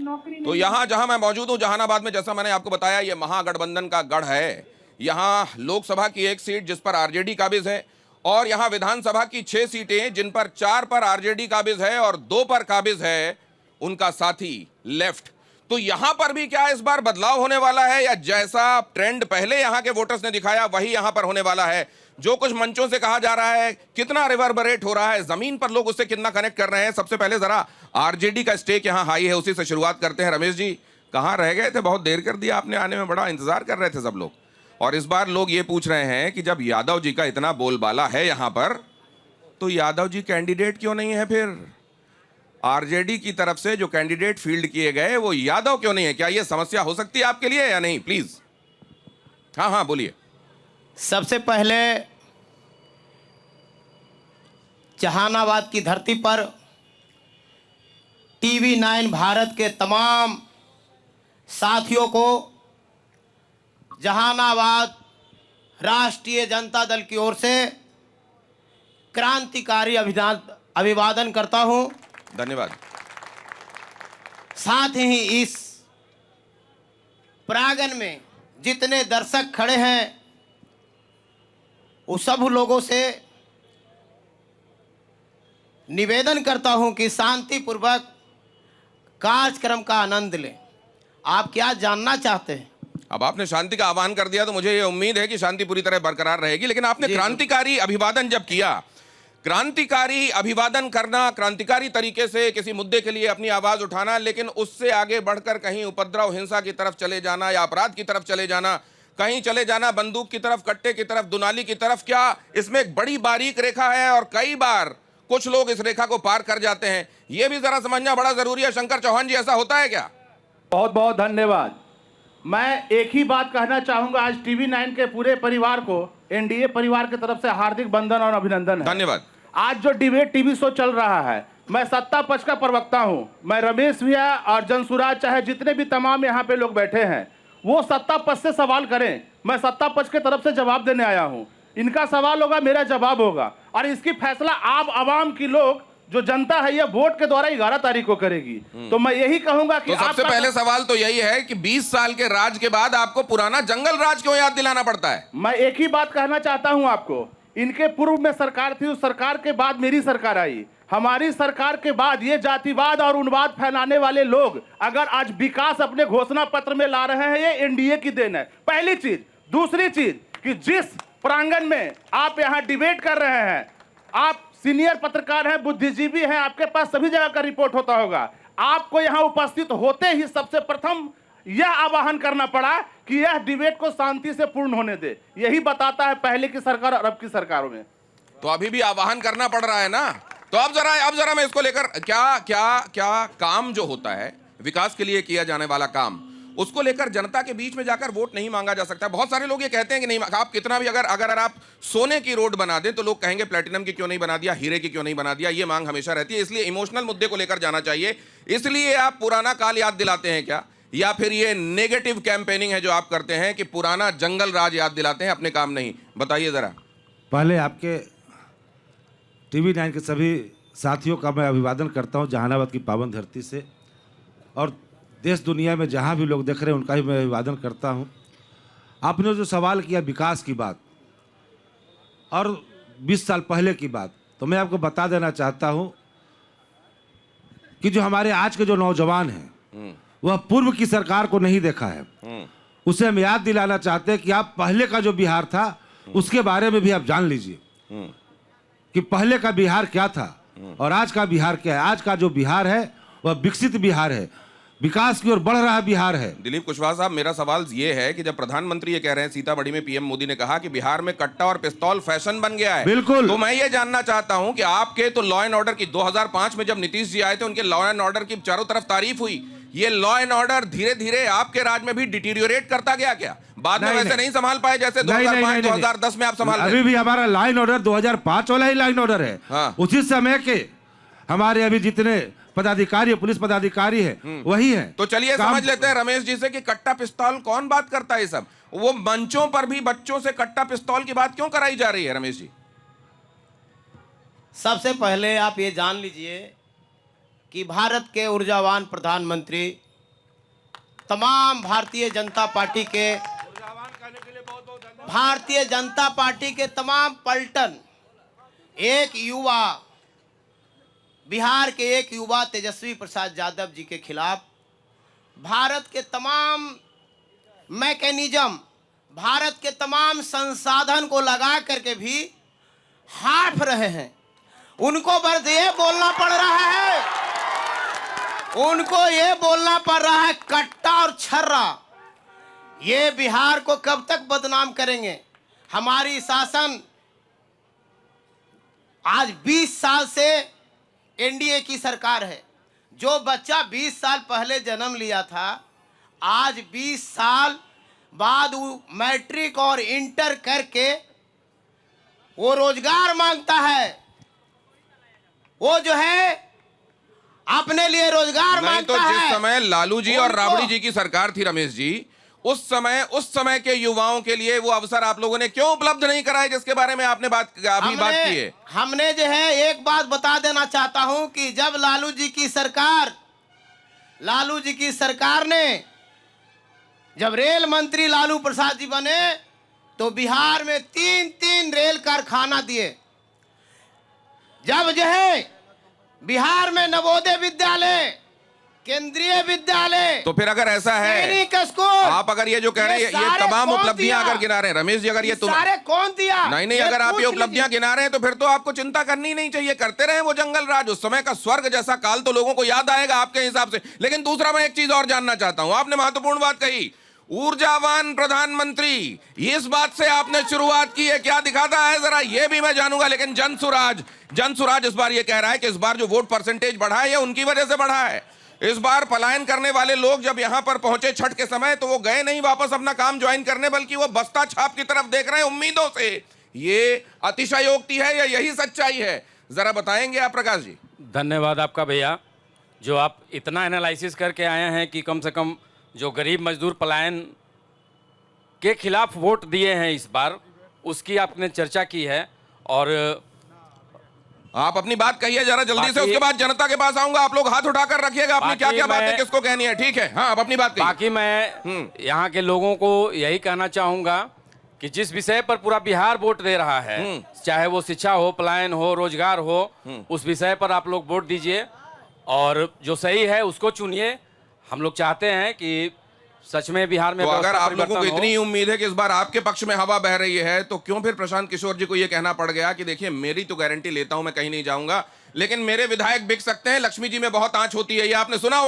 नौकरी तो यहाँ जहां मैं मौजूद हूं जहानाबाद में, जैसा मैंने आपको बताया, ये महागठबंधन का गढ़ है। यहाँ लोकसभा की एक सीट जिस पर आरजेडी काबिज है, और यहाँ विधानसभा की 6 सीटें जिन पर 4 पर आरजेडी काबिज है और 2 पर काबिज है उनका साथी लेफ्ट। तो यहां पर भी क्या इस बार बदलाव होने वाला है, या जैसा ट्रेंड पहले यहां के वोटर्स ने दिखाया वही यहां पर होने वाला है? जो कुछ मंचों से कहा जा रहा है, कितना रिवर्बरेट हो रहा है, जमीन पर लोग उससे कितना कनेक्ट कर रहे हैं? सबसे पहले जरा आरजेडी का स्टेक यहां हाई है, उसी से शुरुआत करते हैं। रमेश जी, कहां रह गए थे? बहुत देर कर दिया आपने आने में, बड़ा इंतजार कर रहे थे सब लोग। और इस बार लोग ये पूछ रहे हैं कि जब यादव जी का इतना बोलबाला है यहां पर, तो यादव जी कैंडिडेट क्यों नहीं है? फिर आरजेडी की तरफ से जो कैंडिडेट फील्ड किए गए वो यादव क्यों नहीं है? क्या ये समस्या हो सकती है आपके लिए या नहीं? प्लीज। हाँ हाँ बोलिए। सबसे पहले जहानाबाद की धरती पर टीवी 9 भारत के तमाम साथियों को जहानाबाद राष्ट्रीय जनता दल की ओर से क्रांतिकारी अभिवादन करता हूं। धन्यवाद। साथ ही इस प्रांगण में जितने दर्शक खड़े हैं उस सब लोगों से निवेदन करता हूं कि शांतिपूर्वक कार्यक्रम का आनंद लें। आप क्या जानना चाहते हैं? अब आपने शांति का आह्वान कर दिया तो मुझे ये उम्मीद है कि शांति पूरी तरह बरकरार रहेगी। लेकिन आपने क्रांतिकारी अभिवादन जब किया, क्रांतिकारी अभिवादन करना, क्रांतिकारी तरीके से किसी मुद्दे के लिए अपनी आवाज उठाना, लेकिन उससे आगे बढ़कर कहीं उपद्रव, हिंसा की तरफ चले जाना या अपराध की तरफ चले जाना, कहीं चले जाना बंदूक की तरफ, कट्टे की तरफ, दुनाली की तरफ, क्या इसमें एक बड़ी बारीक रेखा है? और कई बार कुछ लोग इस रेखा को पार कर जाते हैं, यह भी जरा समझना बड़ा जरूरी है। शंकर चौहान जी, ऐसा होता है क्या? बहुत बहुत धन्यवाद। मैं एक ही बात कहना चाहूंगा, आज टीवी 9 के पूरे परिवार को एनडीए परिवार की तरफ से हार्दिक बंधन और अभिनंदन है। धन्यवाद। आज जो डिबेट टीवी शो चल रहा है, मैं सत्ता पक्ष का प्रवक्ता हूं। मैं रमेश भैया और जनसुराज, चाहे जितने भी तमाम यहाँ पे लोग बैठे हैं, वो सत्ता पक्ष से सवाल करें। मैं सत्ता पक्ष की तरफ से जवाब देने आया हूं। इनका सवाल होगा, मेरा जवाब होगा, और इसकी फैसला आप आवाम की लोग जो जनता है ये वोट के द्वारा 11 तारीख को करेगी। तो मैं यही कहूंगा कि तो सबसे पहले सवाल तो यही है कि 20 साल के राज के बाद आपको पुराना जंगल राज क्यों याद दिलाना पड़ता है? मैं एक ही बात कहना चाहता हूं आपको, इनके पूर्व में सरकार थी, उस सरकार के बाद मेरी सरकार आई। हमारी सरकार के बाद ये जातिवाद और उन्माद फैलाने वाले लोग अगर आज विकास अपने घोषणा पत्र में ला रहे हैं, ये एनडीए की देन है, पहली चीज। दूसरी चीज कि जिस प्रांगण में आप यहाँ डिबेट कर रहे हैं, आप सीनियर पत्रकार हैं, बुद्धिजीवी हैं, आपके पास सभी जगह का रिपोर्ट होता होगा। आपको यहाँ उपस्थित होते ही सबसे प्रथम यह आह्वान करना पड़ा कि यह डिबेट को शांति से पूर्ण होने दे। यही बताता है पहले की सरकार और अब की सरकारों में। तो अभी भी आह्वान करना पड़ रहा है ना? तो अब जरा मैं इसको लेकर क्या काम जो होता है विकास के लिए किया जाने वाला काम, उसको लेकर जनता के बीच में जाकर वोट नहीं मांगा जा सकता? बहुत सारे लोग ये कहते हैं कि नहीं, आप कितना भी अगर आप सोने की रोड बना दें तो लोग कहेंगे प्लेटिनम की क्यों नहीं बना दिया, हीरे की क्यों नहीं बना दिया। ये मांग हमेशा रहती है, इसलिए इमोशनल मुद्दे को लेकर जाना चाहिए। इसलिए आप पुराना काल याद दिलाते हैं क्या, या फिर ये नेगेटिव कैंपेनिंग है जो आप करते हैं कि पुराना जंगल राज याद दिलाते हैं, अपने काम नहीं? बताइए जरा। पहले आपके टीवी 9 के सभी साथियों का मैं अभिवादन करता हूं जहानाबाद की पावन धरती से, और देश दुनिया में जहां भी लोग देख रहे हैं उनका भी मैं अभिवादन करता हूं। आपने जो सवाल किया विकास की बात और 20 साल पहले की बात, तो मैं आपको बता देना चाहता हूं कि जो हमारे आज के जो नौजवान हैं वह पूर्व की सरकार को नहीं देखा है। उसे हम याद दिलाना चाहते हैं कि आप पहले का जो बिहार था उसके बारे में भी आप जान लीजिए कि पहले का बिहार क्या था और आज का बिहार क्या है। आज का जो बिहार है वह विकसित बिहार है, विकास की ओर बढ़ रहा बिहार है। दिलीप कुशवाहा साहब, मेरा सवाल ये है कि जब प्रधानमंत्री ये कह रहे हैं, सीतामढ़ी में पीएम मोदी ने कहा कि बिहार में कट्टा और पिस्तौल फैशन बन गया है, बिल्कुल, तो मैं ये जानना चाहता हूं कि आपके तो लॉ एंड ऑर्डर की 2005 में जब नीतीश जी आए थे उनके लॉ एंड ऑर्डर की चारों तरफ तारीफ हुई, ये लॉ एंड ऑर्डर धीरे धीरे आपके राज में भी डिटीरियोरेट करता गया क्या? बाद में वैसे नहीं संभाल पाए जैसे 2005-2010 में आप संभाल? अभी भी हमारा लाइन ऑर्डर 2005 वाला ही लाइन ऑर्डर है। उसी समय के हमारे अभी जितने पदाधिकारी, पुलिस पदाधिकारी है वही है। तो चलिए समझ लेते हैं रमेश जी से कि कट्टा पिस्तौल कौन बात करता है। सब वो मंचों पर भी बच्चों से कट्टा पिस्तौल की बात क्यों कराई जा रही है रमेश जी? सबसे पहले आप ये जान लीजिए कि भारत के ऊर्जावान प्रधानमंत्री तमाम भारतीय जनता पार्टी के तमाम पलटन, एक युवा, बिहार के एक युवा तेजस्वी प्रसाद यादव जी के खिलाफ भारत के तमाम मैकेनिज्म, भारत के तमाम संसाधन को लगा करके भी हाफ रहे हैं। उनको बस ये बोलना पड़ रहा है, उनको ये बोलना पड़ रहा है कट्टा और छर्रा। ये बिहार को कब तक बदनाम करेंगे? हमारी शासन आज 20 साल से एनडीए की सरकार है। जो बच्चा 20 साल पहले जन्म लिया था, आज 20 साल बाद वो मैट्रिक और इंटर करके वो रोजगार मांगता है। वो जो है अपने लिए रोजगार नहीं मांगता तो है। जिस समय लालू जी और उनको- राबड़ी जी की सरकार थी रमेश जी, उस समय के युवाओं के लिए वो अवसर आप लोगों ने क्यों उपलब्ध नहीं कराए, जिसके बारे में आपने बात की है? हमने जो है एक बात बता देना चाहता हूं कि जब लालू जी की सरकार ने, जब रेल मंत्री लालू प्रसाद जी बने तो बिहार में 3 रेल कारखाना दिए। जब जो है बिहार में नवोदय विद्यालय, केंद्रीय विद्यालय, तो फिर अगर ऐसा है, सैनिक स्कूल, आप अगर ये जो कह रहे हैं, ये सारे तमाम कौन उपलब्धियां दिया? अगर गिना रहे हैं रमेश जी, अगर ये सारे कौन दिया? नहीं, अगर आप ये उपलब्धियां गिना रहे हैं तो फिर तो आपको चिंता करनी नहीं चाहिए। करते रहे वो जंगल राज, उस समय का स्वर्ग जैसा काल तो लोगों को याद आएगा आपके हिसाब से। लेकिन दूसरा मैं एक चीज और जानना चाहता हूं, आपने महत्वपूर्ण बात कही, ऊर्जावान प्रधानमंत्री, इस बात से आपने शुरुआत की है, क्या दिखाता है जरा ये भी मैं जानूंगा। लेकिन जनसुराज इस बार ये कह रहा है कि इस बार जो वोट परसेंटेज बढ़ा है ये उनकी वजह से बढ़ा है। इस बार पलायन करने वाले लोग जब यहां पर पहुंचे छठ के समय, तो वो गए नहीं वापस अपना काम ज्वाइन करने, बल्कि वो बस्ता छाप की तरफ देख रहे हैं उम्मीदों से। ये अतिशयोक्ति है या यही सच्चाई है? जरा बताएंगे आप प्रकाश जी। धन्यवाद आपका भैया, जो आप इतना एनालिसिस करके आए हैं कि कम से कम जो गरीब मजदूर पलायन के खिलाफ वोट दिए हैं इस बार, उसकी आपने चर्चा की है। और आप अपनी बात कहिए जरा जल्दी से, बाकी- उसके बाद जनता के पास आऊंगा। आप लोग हाथ उठाकर रखिएगा अपनी बाकी क्या क्या बातें मैं- किसको कहनी है, ठीक है? हाँ, आप अपनी बात कहिए। बाकी मैं यहाँ के लोगों को यही कहना चाहूँगा कि जिस विषय पर पूरा बिहार वोट दे रहा है, चाहे वो शिक्षा हो, पलायन हो, रोजगार हो, उस विषय पर आप लोग वोट दीजिए और जो सही है उसको चुनिए। हम लोग चाहते हैं कि सच में बिहार में तो अगर व्यवस्था आप लोगों को परिवर्तन हो। इतनी उम्मीद है कि इस बार आपके पक्ष में हवा बह रही है, तो क्यों फिर प्रशांत किशोर जी को यह कहना पड़ गया कि देखिए मेरी तो गारंटी लेता हूं, मैं कहीं नहीं जाऊंगा, लेकिन मेरे विधायक बिक सकते हैं, लक्ष्मी जी में बहुत आंच होती है, ये आपने सुना होगा।